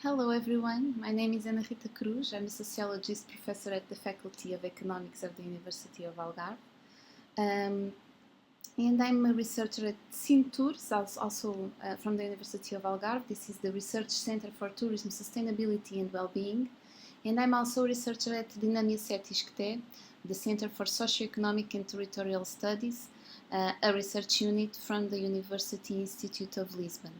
Hello everyone, my name is Ana Rita Cruz. I'm a sociologist professor at the Faculty of Economics of the University of Algarve. And I'm a researcher at CINTURS, also from the University of Algarve. This is the Research Center for Tourism, Sustainability and Wellbeing. And I'm also a researcher at Dinâmia 7 ISCTE, the Center for Socioeconomic and Territorial Studies, a research unit from the University Institute of Lisbon.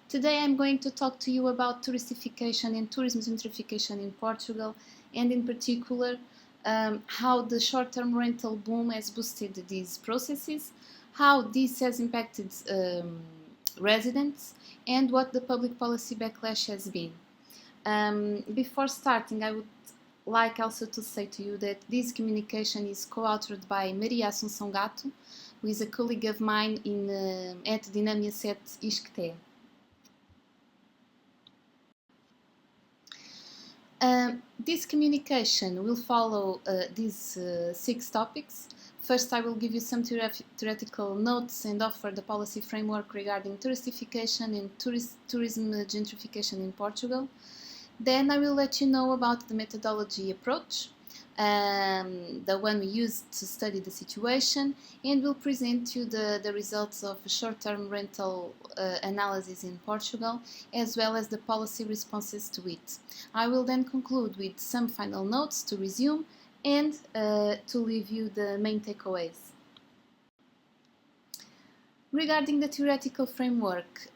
Today I'm going to talk to you about touristification and tourism gentrification in Portugal, and in particular how the short-term rental boom has boosted these processes, how this has impacted residents, and what the public policy backlash has been. Before starting, I would like also to say to you that this communication is co-authored by Maria Assunção Gato, who is a colleague of mine at Dinâmia 7 ISCTE. This communication will follow these 6 topics. First, I will give you some theoretical notes and offer the policy framework regarding touristification and tourism gentrification in Portugal. Then I will let you know about the methodology approach, the one we used to study the situation, and will present you the results of short-term rental analysis in Portugal, as well as the policy responses to it. I will then conclude with some final notes to resume and to leave you the main takeaways. Regarding the theoretical framework,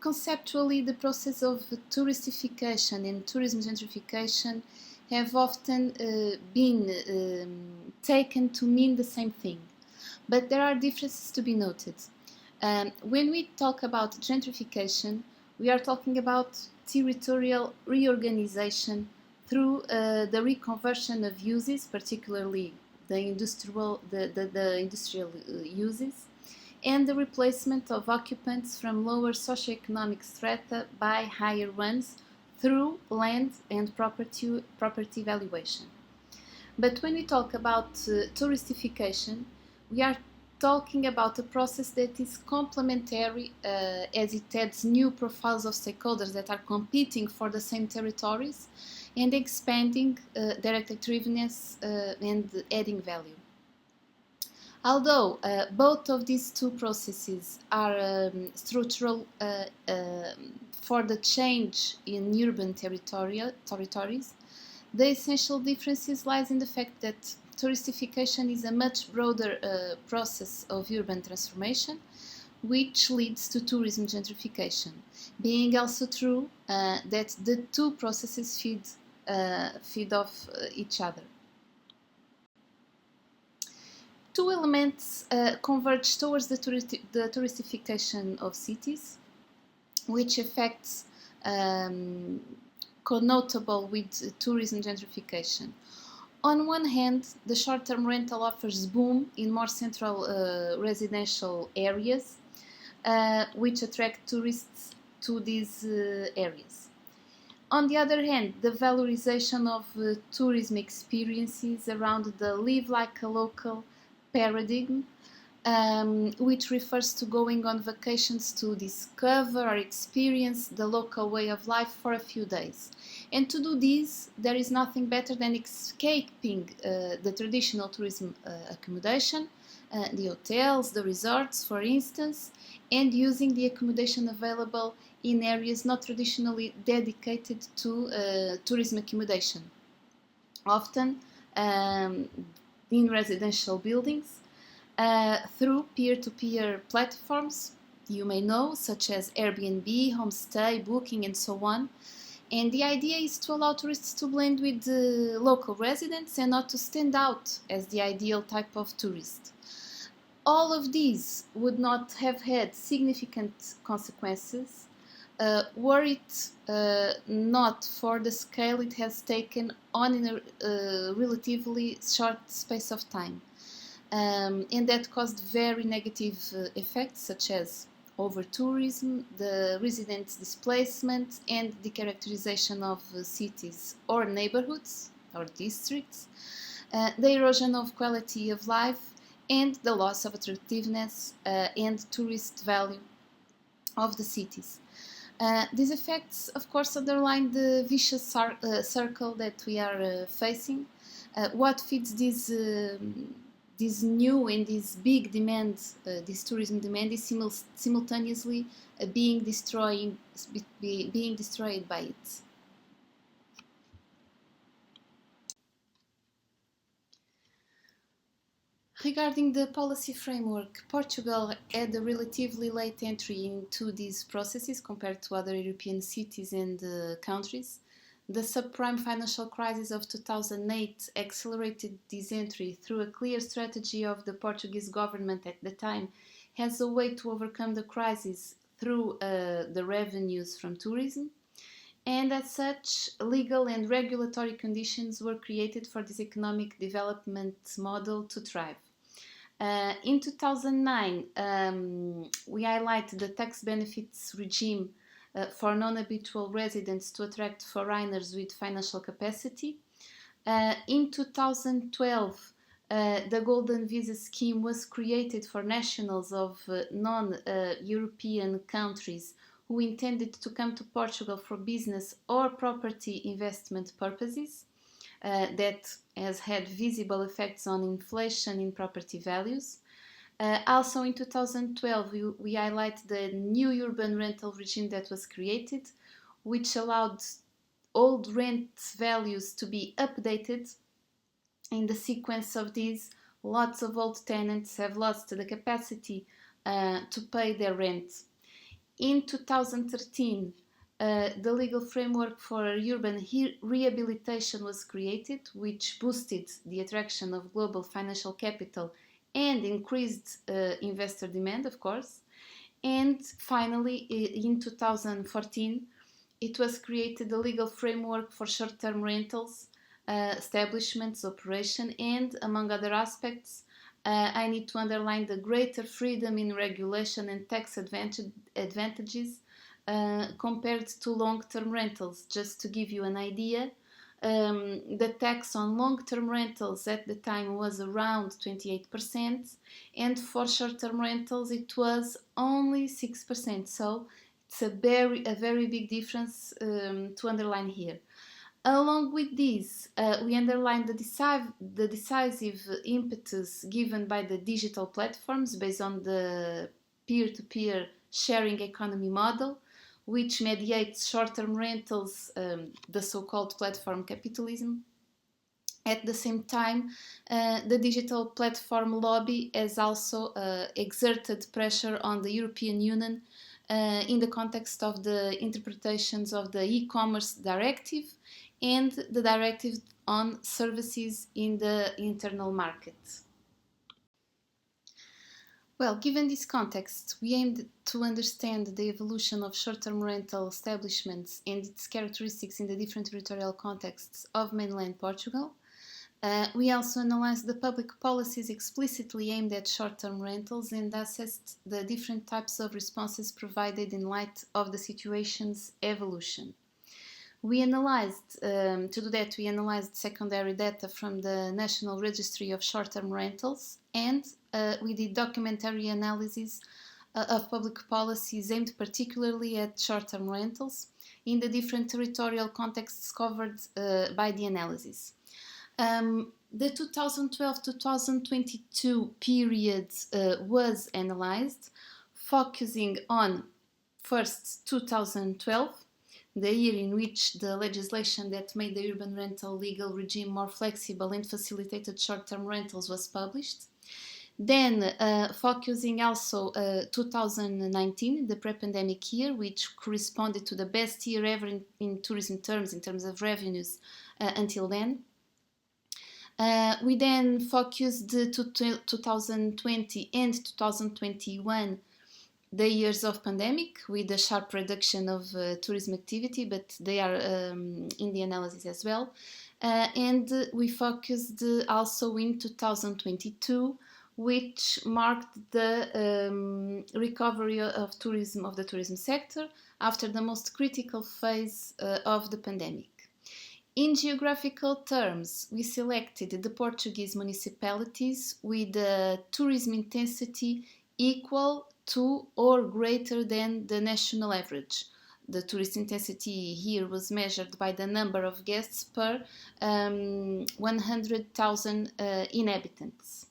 conceptually the process of touristification and tourism gentrification have often been taken to mean the same thing, but there are differences to be noted. When we talk about gentrification, we are talking about territorial reorganization through the reconversion of uses, particularly the industrial uses, and the replacement of occupants from lower socioeconomic strata by higher ones through land and property valuation. But when we talk about touristification, we are talking about a process that is complementary as it adds new profiles of stakeholders that are competing for the same territories and expanding their attractiveness and adding value. Although both of these two processes are structural for the change in urban territories, the essential differences lies in the fact that touristification is a much broader process of urban transformation, which leads to tourism gentrification, being also true that the two processes feed off each other. Two elements converge towards the touristification of cities, which affects connotable with tourism gentrification. On one hand, the short-term rental offers boom in more central residential areas, which attract tourists to these areas. On the other hand, the valorization of tourism experiences around the live like a local paradigm, which refers to going on vacations to discover or experience the local way of life for a few days. And to do this, there is nothing better than escaping the traditional tourism accommodation, the hotels, the resorts, for instance, and using the accommodation available in areas not traditionally dedicated to tourism accommodation. Often in residential buildings, through peer-to-peer platforms, you may know, such as Airbnb, Homestay, Booking, and so on. And the idea is to allow tourists to blend with the local residents and not to stand out as the ideal type of tourist. All of these would not have had significant consequences were it not for the scale it has taken on in a relatively short space of time. And that caused very negative effects such as over-tourism, the residents' displacement, and the characterization of cities or neighborhoods or districts, the erosion of quality of life, and the loss of attractiveness and tourist value of the cities. These effects, of course, underline the vicious circle that we are facing. What feeds this new and this big demand, this tourism demand, is simultaneously being destroyed by it. Regarding the policy framework, Portugal had a relatively late entry into these processes compared to other European cities and countries. The subprime financial crisis of 2008 accelerated this entry through a clear strategy of the Portuguese government at the time as a way to overcome the crisis through the revenues from tourism. And as such, legal and regulatory conditions were created for this economic development model to thrive. In 2009, we highlight the tax benefits regime for non-habitual residents to attract foreigners with financial capacity. In 2012, the Golden Visa Scheme was created for nationals of non-European countries who intended to come to Portugal for business or property investment purposes. That has had visible effects on inflation in property values. Also in 2012, we highlight the new urban rental regime that was created, which allowed old rent values to be updated. In the sequence of these, lots of old tenants have lost the capacity to pay their rent. In 2013, the legal framework for urban rehabilitation was created, which boosted the attraction of global financial capital and increased investor demand, of course. And finally, in 2014, it was created a legal framework for short-term rentals, establishments, operation, and among other aspects, I need to underline the greater freedom in regulation and tax advantages compared to long-term rentals. Just to give you an idea, the tax on long-term rentals at the time was around 28%, and for short-term rentals it was only 6%. So it's a very big difference to underline here. Along with this, we underline the decisive impetus given by the digital platforms based on the peer-to-peer sharing economy model, which mediates short-term rentals, the so-called platform capitalism. At the same time, the digital platform lobby has also exerted pressure on the European Union in the context of the interpretations of the e-commerce directive and the directive on services in the internal market. Well, given this context, we aimed to understand the evolution of short-term rental establishments and its characteristics in the different territorial contexts of mainland Portugal. We also analyzed the public policies explicitly aimed at short-term rentals and assessed the different types of responses provided in light of the situation's evolution. We analyzed, to do that, we analyzed secondary data from the National Registry of Short-Term Rentals, and we did documentary analysis of public policies aimed particularly at short-term rentals in the different territorial contexts covered by the analysis. The 2012-2022 period was analyzed, focusing on first 2012, the year in which the legislation that made the urban rental legal regime more flexible and facilitated short-term rentals was published. Then focusing also 2019, the pre-pandemic year, which corresponded to the best year ever in tourism terms, in terms of revenues until then. We then focused 2020 and 2021, the years of pandemic, with a sharp reduction of tourism activity, but they are in the analysis as well. And we focused also in 2022, which marked the recovery of tourism, of the tourism sector, after the most critical phase of the pandemic. In geographical terms, we selected the Portuguese municipalities with a tourism intensity equal to or greater than the national average. the tourist intensity here was measured by the number of guests per 100,000 inhabitants.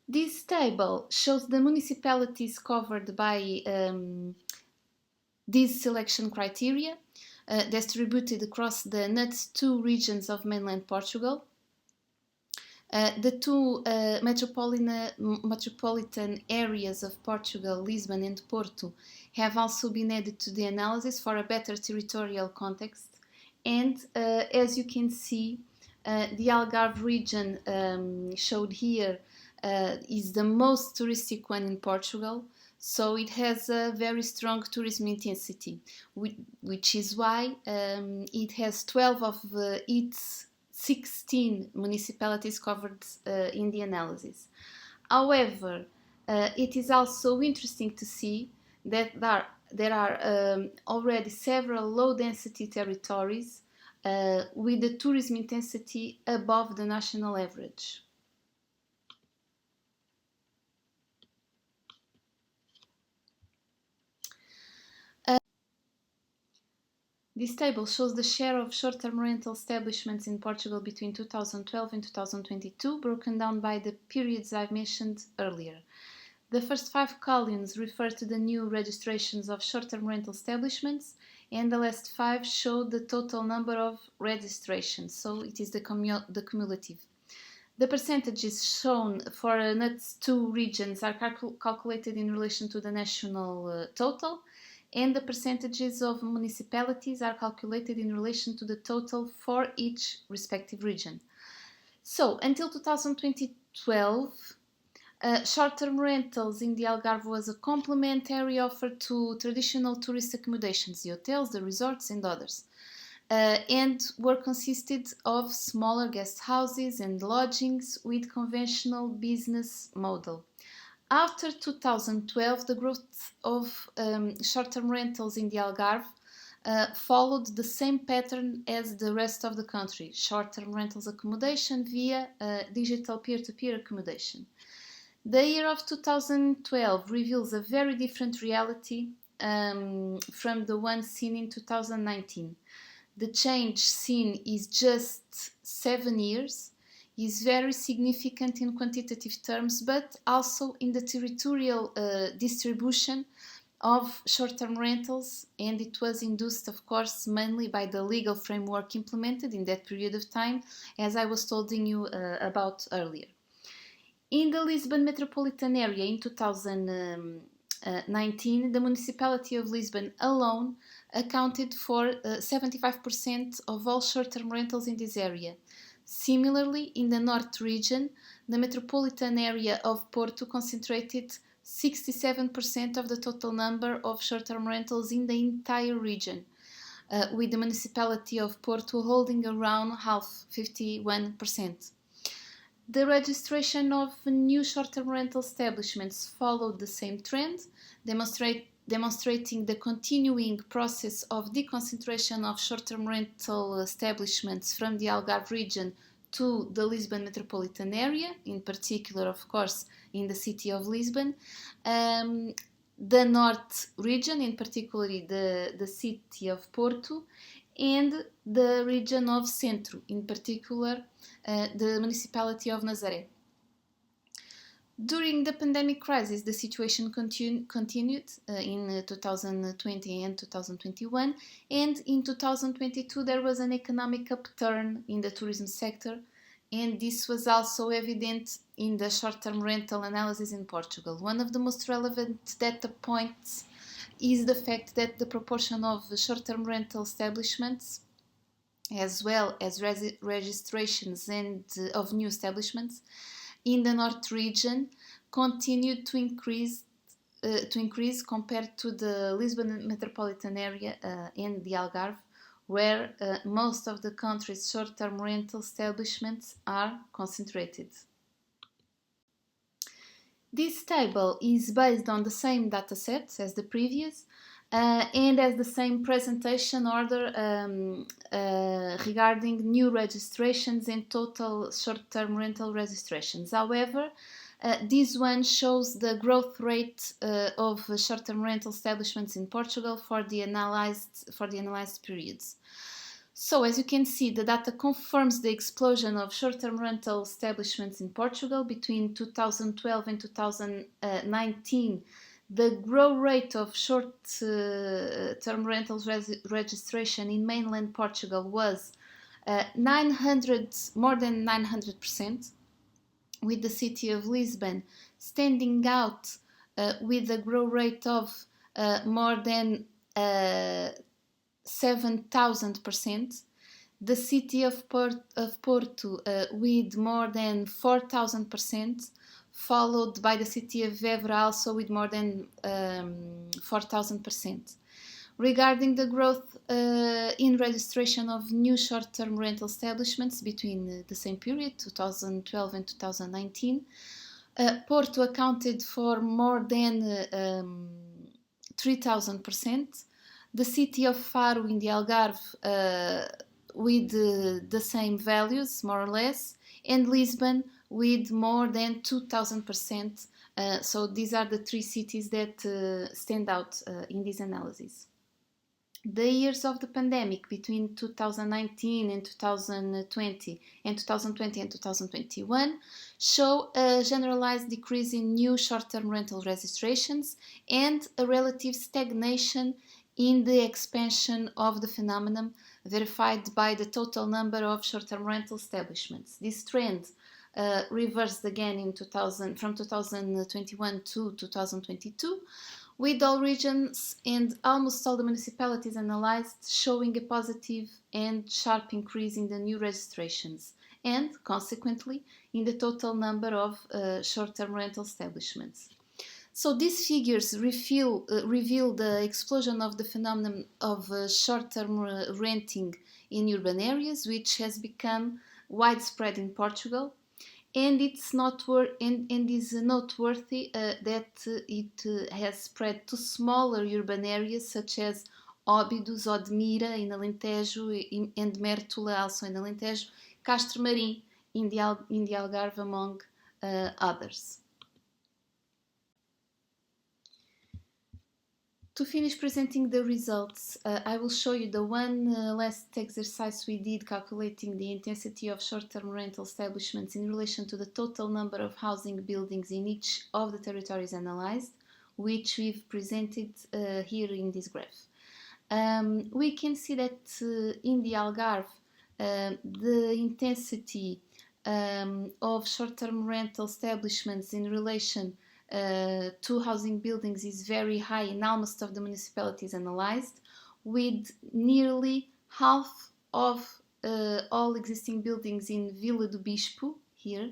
This table shows the municipalities covered by these selection criteria, distributed across the NUTS2 regions of mainland Portugal. The two metropolitan areas of Portugal, Lisbon and Porto, have also been added to the analysis for a better territorial context. And as you can see, the Algarve region showed here is the most touristic one in Portugal, so it has a very strong tourism intensity, which is why it has 12 of its 16 municipalities covered in the analysis. However, it is also interesting to see that there are already several low-density territories with a tourism intensity above the national average. This table shows the share of short-term rental establishments in Portugal between 2012 and 2022, broken down by the periods I've mentioned earlier. The first 5 columns refer to the new registrations of short-term rental establishments, and the last 5 show the total number of registrations, so it is the cumulative. The percentages shown for NUTS2 regions are calculated in relation to the national total, and the percentages of municipalities are calculated in relation to the total for each respective region. So, until 2012, short-term rentals in the Algarve was a complementary offer to traditional tourist accommodations, the hotels, the resorts and others, and were consisted of smaller guest houses and lodgings with conventional business model. After 2012, the growth of short-term rentals in the Algarve followed the same pattern as the rest of the country, short-term rentals accommodation via digital peer-to-peer accommodation. The year of 2012 reveals a very different reality from the one seen in 2019. The change seen is just 7 years, is very significant in quantitative terms, but also in the territorial distribution of short-term rentals, and it was induced, of course, mainly by the legal framework implemented in that period of time, as I was telling you about earlier. In the Lisbon metropolitan area in 2019, the municipality of Lisbon alone accounted for 75% of all short-term rentals in this area. Similarly, in the North region, the metropolitan area of Porto concentrated 67% of the total number of short-term rentals in the entire region, with the municipality of Porto holding around half, 51%. The registration of new short-term rental establishments followed the same trend, demonstrating the continuing process of deconcentration of short-term rental establishments from the Algarve region to the Lisbon metropolitan area, in particular, of course, in the city of Lisbon. The North region, in particular the city of Porto, and the region of Centro, in particular the municipality of Nazaré. During the pandemic crisis, the situation continued in 2020 and 2021, and in 2022 there was an economic upturn in the tourism sector, and this was also evident in the short-term rental analysis in Portugal. One of the most relevant data points is the fact that the proportion of short-term rental establishments, as well as registrations and of new establishments in the North region, continued to increase compared to the Lisbon metropolitan area and the Algarve, where most of the country's short-term rental establishments are concentrated. This table is based on the same dataset as the previous and has the same presentation order regarding new registrations and total short-term rental registrations. However, This one shows the growth rate of short-term rental establishments in Portugal for the analyzed periods. So, as you can see, the data confirms the explosion of short-term rental establishments in Portugal between 2012 and 2019. The growth rate of short-term rentals registration in mainland Portugal was more than 900%, with the city of Lisbon standing out with a growth rate of more than 7,000%, the city of Porto with more than 4,000%, followed by the city of Évora also with more than 4,000%. Regarding the growth in registration of new short-term rental establishments between the same period, 2012 and 2019, Porto accounted for more than 3,000%, the city of Faro in the Algarve with the same values, more or less, and Lisbon with more than 2,000%. So these are the three cities that stand out in this analysis. The years of the pandemic between 2019 and 2020 and 2021 show a generalized decrease in new short-term rental registrations and a relative stagnation in the expansion of the phenomenon verified by the total number of short-term rental establishments. This trend reversed again from 2021 to 2022, with all regions and almost all the municipalities analyzed showing a positive and sharp increase in the new registrations and, consequently, in the total number of short-term rental establishments. So these figures reveal the explosion of the phenomenon of short-term renting in urban areas, which has become widespread in Portugal. And it's is noteworthy that it has spread to smaller urban areas such as Óbidos, Odmira in Alentejo, and Mértola also in Alentejo, Castro Marim in the Algarve, among others. To finish presenting the results, I will show you the one last exercise we did calculating the intensity of short-term rental establishments in relation to the total number of housing buildings in each of the territories analyzed, which we've presented here in this graph. We can see that in the Algarve, the intensity of short-term rental establishments in relation to housing buildings is very high in almost of the municipalities analyzed, with nearly half of all existing buildings in Vila do Bispo here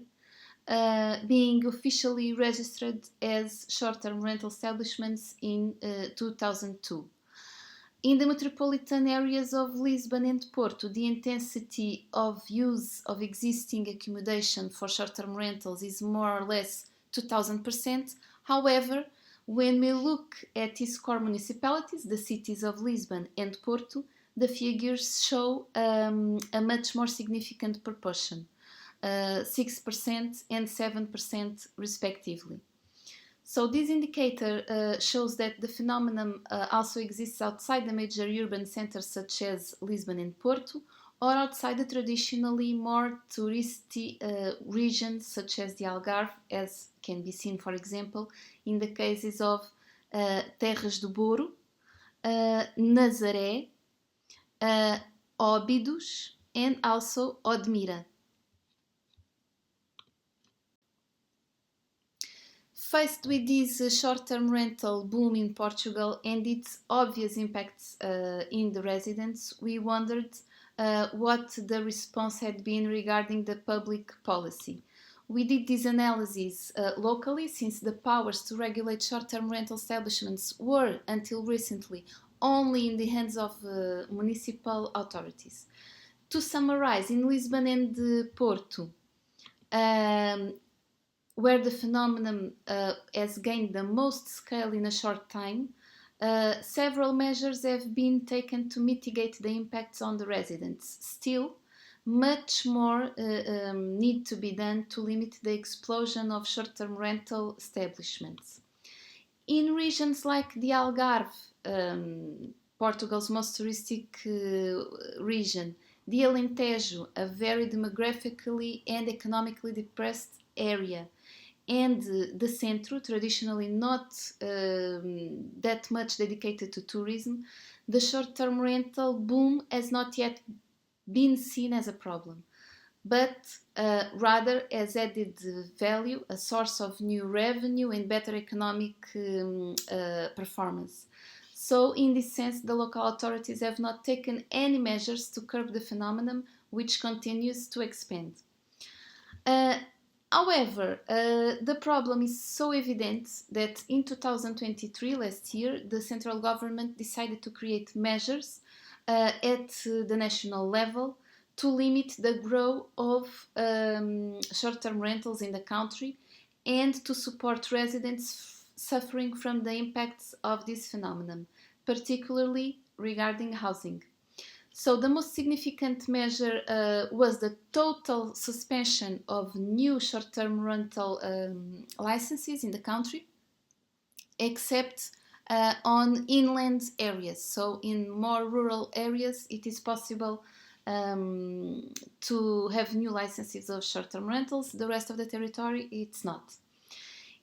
being officially registered as short-term rental establishments in 2002. In the metropolitan areas of Lisbon and Porto, the intensity of use of existing accommodation for short-term rentals is more or less 2,000%. However, when we look at these core municipalities, the cities of Lisbon and Porto, the figures show a much more significant proportion, 6% and 7% respectively. So this indicator shows that the phenomenon also exists outside the major urban centers such as Lisbon and Porto, or outside the traditionally more touristy regions such as the Algarve, as can be seen, for example, in the cases of Terras do Boro, Nazaré, Óbidos, and also Odmira. Faced with this short-term rental boom in Portugal and its obvious impacts in the residents, we wondered what the response had been regarding the public policy. We did this analysis locally, since the powers to regulate short-term rental establishments were, until recently, only in the hands of municipal authorities. To summarize, in Lisbon and Porto, where the phenomenon has gained the most scale in a short time, several measures have been taken to mitigate the impacts on the residents. Still, much more need to be done to limit the explosion of short-term rental establishments. In regions like the Algarve, Portugal's most touristic region, the Alentejo, a very demographically and economically depressed area, and the Centro, traditionally not that much dedicated to tourism, the short-term rental boom has not yet been seen as a problem, but rather as added value, a source of new revenue and better economic performance. So, in this sense, the local authorities have not taken any measures to curb the phenomenon, which continues to expand. However, the problem is so evident that in 2023, last year, the central government decided to create measures at the national level to limit the growth of short-term rentals in the country and to support residents suffering from the impacts of this phenomenon, particularly regarding housing. So the most significant measure was the total suspension of new short-term rental licenses in the country, except on inland areas. So in more rural areas, it is possible to have new licenses of short-term rentals. The rest of the territory, it's not.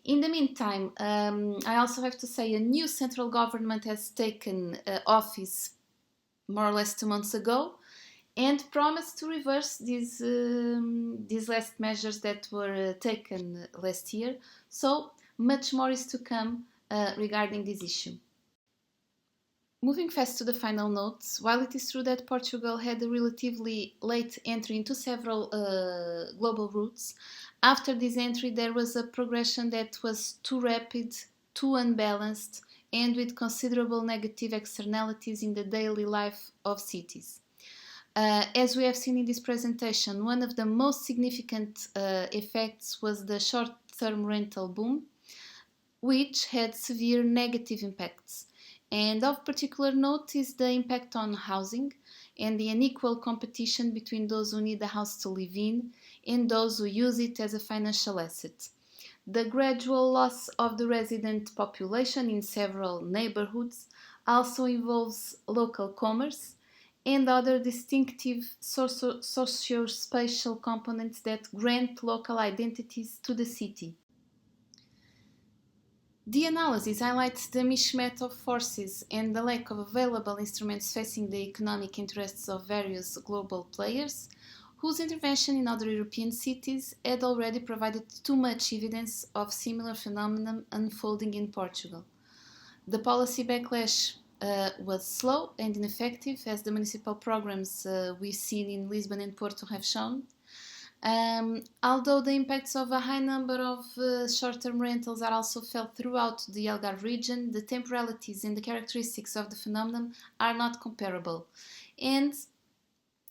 In the meantime, I also have to say a new central government has taken office more or less 2 months ago and promised to reverse these last measures that were taken last year. So much more is to come regarding this issue. Moving fast to the final notes, while it is true that Portugal had a relatively late entry into several global routes, after this entry there was a progression that was too rapid, too unbalanced, and with considerable negative externalities in the daily life of cities. As we have seen in this presentation, one of the most significant effects was the short-term rental boom, which had severe negative impacts. And of particular note is the impact on housing and the unequal competition between those who need a house to live in and those who use it as a financial asset. The gradual loss of the resident population in several neighborhoods also involves local commerce and other distinctive socio-spatial components that grant local identities to the city. The analysis highlights the mishmash of forces and the lack of available instruments facing the economic interests of various global players, whose intervention in other European cities had already provided too much evidence of similar phenomena unfolding in Portugal. The policy backlash was slow and ineffective, as the municipal programs we've seen in Lisbon and Porto have shown. Although the impacts of a high number of short-term rentals are also felt throughout the Algarve region, the temporalities and the characteristics of the phenomenon are not comparable. And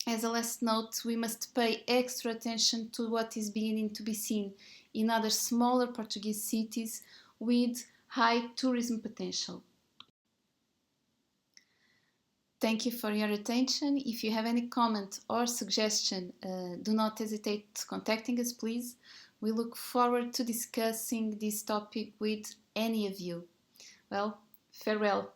as a last note, we must pay extra attention to what is beginning to be seen in other smaller Portuguese cities with high tourism potential. Thank you for your attention. If you have any comment or suggestion, do not hesitate contacting us, please. We look forward to discussing this topic with any of you. Well, farewell.